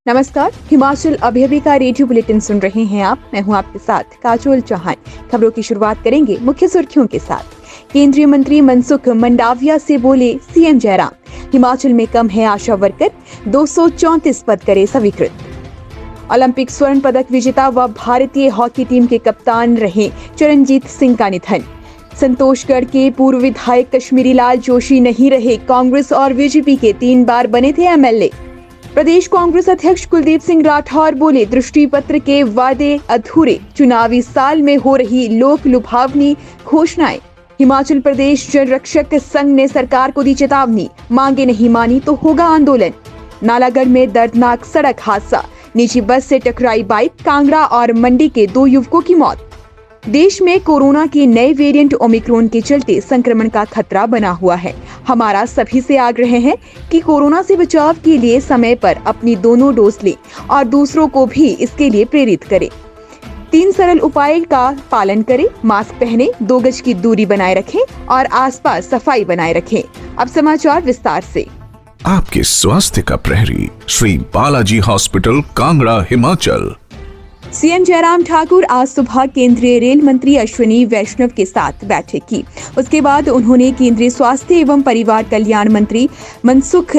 नमस्कार। हिमाचल अभी का रेडियो बुलेटिन सुन रहे हैं आप। मैं हूं आपके साथ काजोल चौहान। खबरों की शुरुआत करेंगे मुख्य सुर्खियों के साथ। केंद्रीय मंत्री मनसुख मंडाविया से बोले सीएम जयराम, हिमाचल में कम है आशा वर्कर, 234 पद करे स्वीकृत। ओलंपिक स्वर्ण पदक विजेता व भारतीय हॉकी टीम के कप्तान रहे चरणजीत सिंह का निधन। संतोषगढ़ के पूर्व विधायक कश्मीरी लाल जोशी नहीं रहे, कांग्रेस और बीजेपी के 3 बार बने थे एमएलए। प्रदेश कांग्रेस अध्यक्ष कुलदीप सिंह राठौर बोले, दृष्टि पत्र के वादे अधूरे, चुनावी साल में हो रही लोक लुभावनी घोषणाएं। हिमाचल प्रदेश जल रक्षक संघ ने सरकार को दी चेतावनी, मांगे नहीं मानी तो होगा आंदोलन। नालागढ़ में दर्दनाक सड़क हादसा, निजी बस से टकराई बाइक, कांगड़ा और मंडी के 2 युवकों की मौत। देश में कोरोना के नए वेरिएंट ओमिक्रॉन के चलते संक्रमण का खतरा बना हुआ है। हमारा सभी से आग्रह है कि कोरोना से बचाव के लिए समय पर अपनी दोनों डोज लें और दूसरों को भी इसके लिए प्रेरित करें। 3 सरल उपाय का पालन करें, मास्क पहने, 2 गज की दूरी बनाए रखें और आसपास सफाई बनाए रखें। अब समाचार विस्तार से। आपके स्वास्थ्य का प्रहरी श्री बालाजी हॉस्पिटल, कांगड़ा, हिमाचल। सीएम जयराम ठाकुर आज सुबह केंद्रीय रेल मंत्री अश्विनी वैष्णव के साथ बैठक की। उसके बाद उन्होंने केंद्रीय स्वास्थ्य एवं परिवार कल्याण मंत्री मनसुख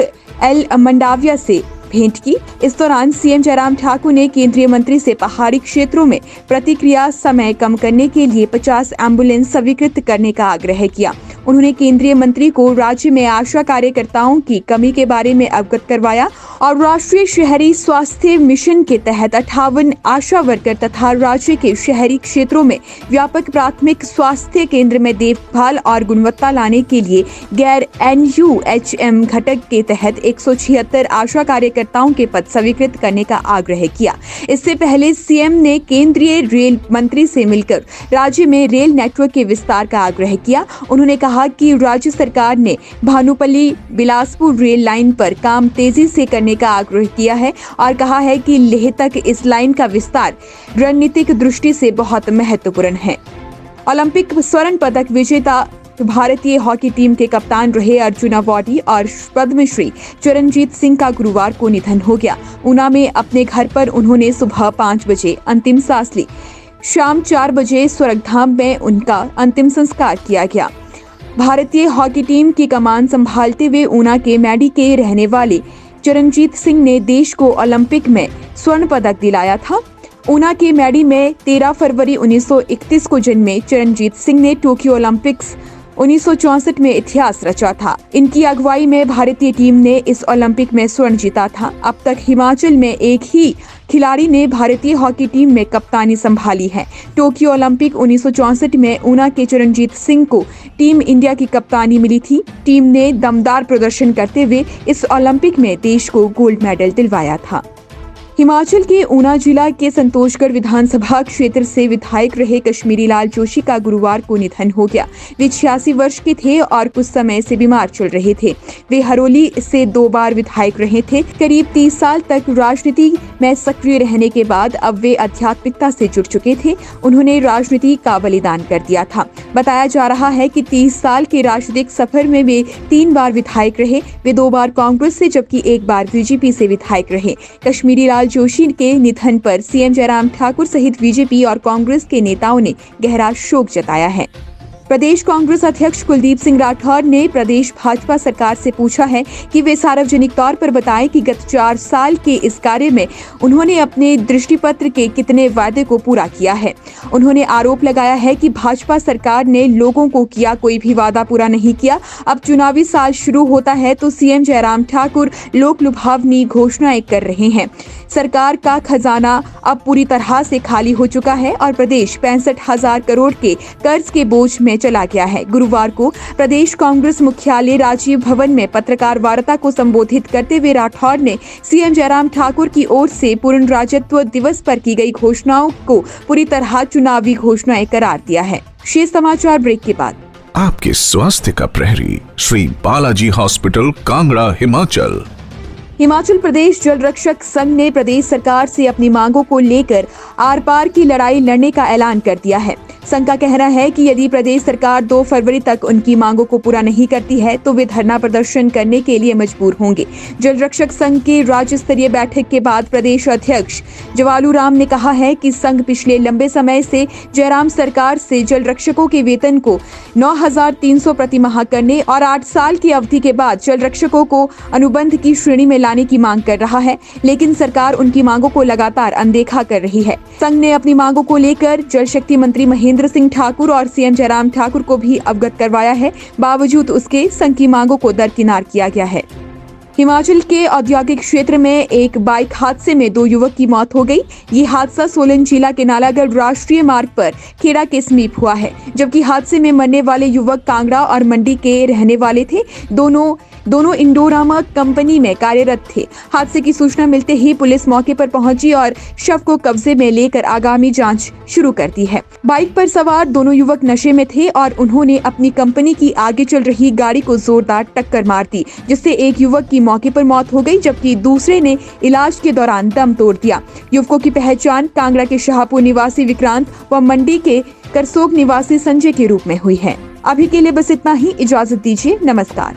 मंडाविया से भेंट की। इस दौरान सीएम जयराम ठाकुर ने केंद्रीय मंत्री से पहाड़ी क्षेत्रों में प्रतिक्रिया समय कम करने के लिए 50 एम्बुलेंस स्वीकृत करने का आग्रह किया। उन्होंने केंद्रीय मंत्री को राज्य में आशा कार्यकर्ताओं की कमी के बारे में अवगत करवाया और राष्ट्रीय शहरी स्वास्थ्य मिशन के तहत 58 आशा वर्कर तथा राज्य के शहरी क्षेत्रों में व्यापक प्राथमिक स्वास्थ्य केंद्र में देखभाल और गुणवत्ता लाने के लिए गैर NUHM घटक के तहत 176 आशा कार्यकर्ताओं के पद स्वीकृत करने का आग्रह किया। इससे पहले सीएम ने केंद्रीय रेल मंत्री से मिलकर राज्य में रेल नेटवर्क के विस्तार का आग्रह किया। उन्होंने कहा कि राज्य सरकार ने भानुपल्ली बिलासपुर रेल लाइन पर काम तेजी से करने का आग्रह किया है और कहा है कि लेह तक इस लाइन का विस्तार रणनीतिक दृष्टि से बहुत महत्वपूर्ण है। ओलंपिक स्वर्ण पदक विजेता भारतीय हॉकी टीम के कप्तान रहे अर्जुन अवार्डी और पद्मश्री चरणजीत सिंह का गुरुवार को निधन हो गया। ऊना में अपने घर पर उन्होंने सुबह 5 बजे अंतिम सांस ली। शाम 4 बजे स्वर्गधाम में उनका अंतिम संस्कार किया गया। भारतीय हॉकी टीम की कमान संभालते हुए ऊना के मैडी के रहने वाले चरणजीत सिंह ने देश को ओलंपिक में स्वर्ण पदक दिलाया था। ऊना के मैडी में 13 फरवरी 1931 को जन्मे चरणजीत सिंह ने टोक्यो ओलंपिक्स 1964 में इतिहास रचा था। इनकी अगुवाई में भारतीय टीम ने इस ओलंपिक में स्वर्ण जीता था। अब तक हिमाचल में एक ही खिलाड़ी ने भारतीय हॉकी टीम में कप्तानी संभाली है। टोक्यो ओलंपिक 1964 में ऊना के चरणजीत सिंह को टीम इंडिया की कप्तानी मिली थी। टीम ने दमदार प्रदर्शन करते हुए इस ओलंपिक में देश को गोल्ड मेडल दिलवाया था। हिमाचल के ऊना जिला के संतोषगढ़ विधानसभा क्षेत्र से विधायक रहे कश्मीरी लाल जोशी का गुरुवार को निधन हो गया। वे 86 वर्ष के थे और कुछ समय से बीमार चल रहे थे। वे हरोली से 2 बार विधायक रहे थे। करीब 30 साल तक राजनीति में सक्रिय रहने के बाद अब वे आध्यात्मिकता से जुड़ चुके थे। उन्होंने राजनीति का बलिदान कर दिया था। बताया जा रहा है कि 30 साल के राजनीतिक सफर में वे 3 बार विधायक रहे। वे 2 बार कांग्रेस से जबकि 1 बार बीजेपी से विधायक रहे। कश्मीरी लाल जोशी के निधन पर सीएम जयराम ठाकुर सहित बीजेपी और कांग्रेस के नेताओं ने गहरा शोक जताया है। प्रदेश कांग्रेस अध्यक्ष कुलदीप सिंह राठौर ने प्रदेश भाजपा सरकार से पूछा है कि वे सार्वजनिक तौर पर बताएं कि गत 4 साल के इस कार्य में उन्होंने अपने दृष्टिपत्र के कितने वादे को पूरा किया है। उन्होंने आरोप लगाया है कि भाजपा सरकार ने लोगों को किया कोई भी वादा पूरा नहीं किया। अब चुनावी साल शुरू होता है तो सीएम जयराम ठाकुर लोक लुभावनी घोषणाएं कर रहे हैं। सरकार का खजाना अब पूरी तरह से खाली हो चुका है और प्रदेश 65,000 करोड़ के कर्ज के बोझ में चला गया है। गुरुवार को प्रदेश कांग्रेस मुख्यालय राजीव भवन में पत्रकार वार्ता को संबोधित करते हुए राठौर ने सीएम जयराम ठाकुर की ओर से पूर्ण राज्यत्व दिवस पर की गई घोषणाओं को पूरी तरह चुनावी घोषणाएं करार दिया है। शेष समाचार ब्रेक के बाद। आपके स्वास्थ्य का प्रहरी श्री बालाजी हॉस्पिटल, कांगड़ा, हिमाचल। हिमाचल प्रदेश जल रक्षक संघ ने प्रदेश सरकार से अपनी मांगों को लेकर आर पार की लड़ाई लड़ने का ऐलान कर दिया है। संघ का कहना है कि यदि प्रदेश सरकार 2 फरवरी तक उनकी मांगों को पूरा नहीं करती है तो वे धरना प्रदर्शन करने के लिए मजबूर होंगे। जल रक्षक संघ की राज्य स्तरीय बैठक के बाद प्रदेश अध्यक्ष जवालू राम ने कहा है कि संघ पिछले लंबे समय से जयराम सरकार से जल रक्षकों के वेतन को 9,300 प्रति माह करने और 8 साल की अवधि के बाद जल रक्षकों को अनुबंध की श्रेणी में लाने की मांग कर रहा है, लेकिन सरकार उनकी मांगों को लगातार अनदेखा कर रही है। संघ ने अपनी मांगों को लेकर जल शक्ति मंत्री महेंद्र सिंह ठाकुर और सीएम जयराम ठाकुर को भी अवगत करवाया है। बावजूद उसके संघ की मांगों को दरकिनार किया गया है। हिमाचल के औद्योगिक क्षेत्र में एक बाइक हादसे में 2 युवक की मौत हो गई। ये हादसा सोलन जिला के नालागढ़ राष्ट्रीय मार्ग पर खेड़ा के समीप हुआ है, जबकि हादसे में मरने वाले युवक कांगड़ा और मंडी के रहने वाले थे। दोनों इंडोरामा कंपनी में कार्यरत थे। हादसे की सूचना मिलते ही पुलिस मौके पर पहुंची और शव को कब्जे में लेकर आगामी जांच शुरू कर दी है। बाइक पर सवार दोनों युवक नशे में थे और उन्होंने अपनी कंपनी की आगे चल रही गाड़ी को जोरदार टक्कर मार दी, जिससे एक युवक की मौके पर मौत हो गई, जबकि दूसरे ने इलाज के दौरान दम तोड़ दिया। युवकों की पहचान कांगड़ा के शाहपुर निवासी विक्रांत व मंडी के करसोग निवासी संजय के रूप में हुई है। अभी के लिए बस इतना ही। इजाजत दीजिए। नमस्कार।